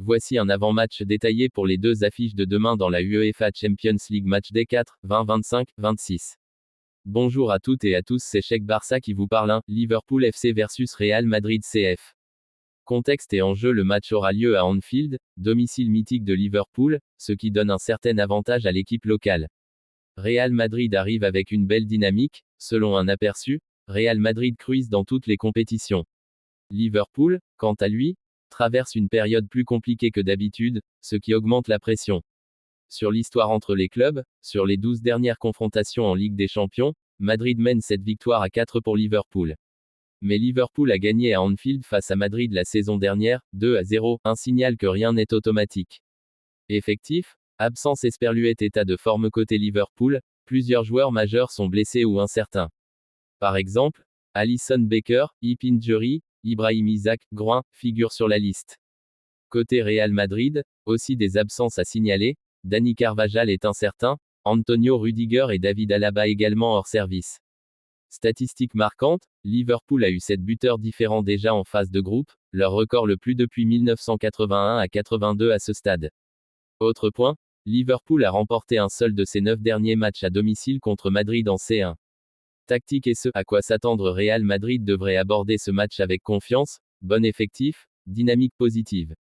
Voici un avant-match détaillé pour les deux affiches de demain dans la UEFA Champions League Match Day 4, 20-25-26. Bonjour à toutes et à tous, c'est Cheikh Barça qui vous parle. Liverpool FC versus Real Madrid CF. Contexte et enjeu: le match aura lieu à Anfield, domicile mythique de Liverpool, ce qui donne un certain avantage à l'équipe locale. Real Madrid arrive avec une belle dynamique, selon un aperçu. Real Madrid cruise dans toutes les compétitions. Liverpool, quant à lui, traverse une période plus compliquée que d'habitude, ce qui augmente la pression. Sur l'histoire entre les clubs, sur les 12 dernières confrontations en Ligue des Champions, Madrid mène cette victoire à 4 pour Liverpool. Mais Liverpool a gagné à Anfield face à Madrid la saison dernière, 2-0, un signal que rien n'est automatique. Effectif, absence Esperluet, état de forme côté Liverpool, plusieurs joueurs majeurs sont blessés ou incertains. Par exemple, Alisson Becker, hip injury, Ibrahim Isaac, groin, figurent sur la liste. Côté Real Madrid, aussi des absences à signaler. Dani Carvajal est incertain, Antonio Rudiger et David Alaba également hors service. Statistique marquante, Liverpool a eu 7 buteurs différents déjà en phase de groupe, leur record le plus depuis 1981 à 82 à ce stade. Autre point, Liverpool a remporté un seul de ses 9 derniers matchs à domicile contre Madrid en C1. Tactique et ce à quoi s'attendre: Real Madrid devrait aborder ce match avec confiance, bon effectif, dynamique positive.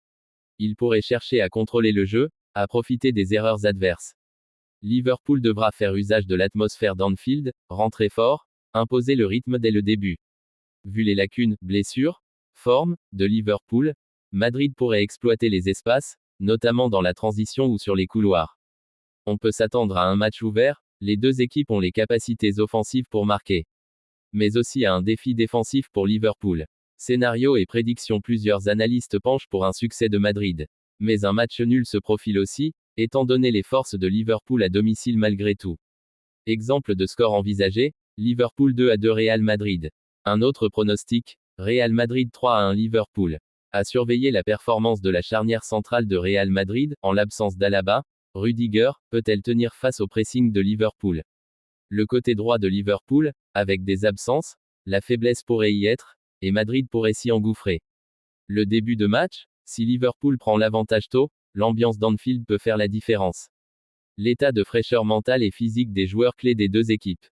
Il pourrait chercher à contrôler le jeu, à profiter des erreurs adverses. Liverpool devra faire usage de l'atmosphère d'Anfield, rentrer fort, imposer le rythme dès le début. Vu les lacunes, blessures, forme, de Liverpool, Madrid pourrait exploiter les espaces, notamment dans la transition ou sur les couloirs. On peut s'attendre à un match ouvert, les deux équipes ont les capacités offensives pour marquer. Mais aussi à un défi défensif pour Liverpool. Scénario et prédiction: plusieurs analystes penchent pour un succès de Madrid. Mais un match nul se profile aussi, étant donné les forces de Liverpool à domicile malgré tout. Exemple de score envisagé, Liverpool 2-2 Real Madrid. Un autre pronostic, Real Madrid 3-1 Liverpool. À surveiller la performance de la charnière centrale de Real Madrid, en l'absence d'Alaba. Rudiger, peut-elle tenir face au pressing de Liverpool? Le côté droit de Liverpool, avec des absences, la faiblesse pourrait y être, et Madrid pourrait s'y engouffrer. Le début de match, si Liverpool prend l'avantage tôt, l'ambiance d'Anfield peut faire la différence. L'état de fraîcheur mentale et physique des joueurs clés des deux équipes.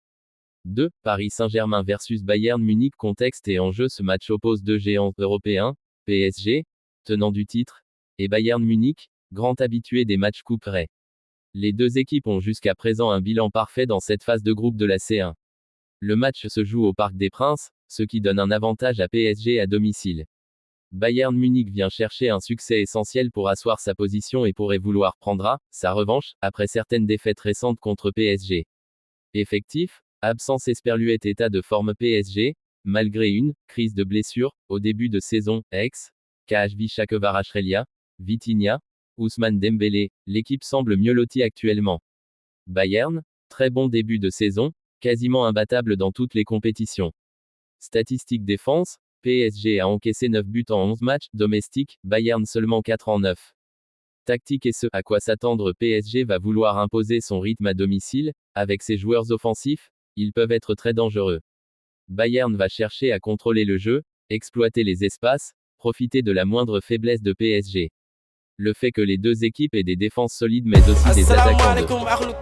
2. Paris Saint-Germain versus Bayern Munich. Contexte et enjeu: ce match oppose deux géants européens, PSG, tenant du titre, et Bayern Munich, grand habitué des matchs couperets. Les deux équipes ont jusqu'à présent un bilan parfait dans cette phase de groupe de la C1. Le match se joue au Parc des Princes, ce qui donne un avantage à PSG à domicile. Bayern Munich vient chercher un succès essentiel pour asseoir sa position et pourrait vouloir prendre sa revanche, après certaines défaites récentes contre PSG. Effectif, absence Esperluet, état de forme PSG, malgré une crise de blessure au début de saison, KHV Kvaratskhelia, Vitinha, Ousmane Dembélé, l'équipe semble mieux lotie actuellement. Bayern, très bon début de saison, quasiment imbattable dans toutes les compétitions. Statistique défense, PSG a encaissé 9 buts en 11 matchs domestiques, Bayern seulement 4 en 9. Tactique et ce à quoi s'attendre: PSG va vouloir imposer son rythme à domicile, avec ses joueurs offensifs, ils peuvent être très dangereux. Bayern va chercher à contrôler le jeu, exploiter les espaces, profiter de la moindre faiblesse de PSG. Le fait que les deux équipes aient des défenses solides mais aussi des attaquants de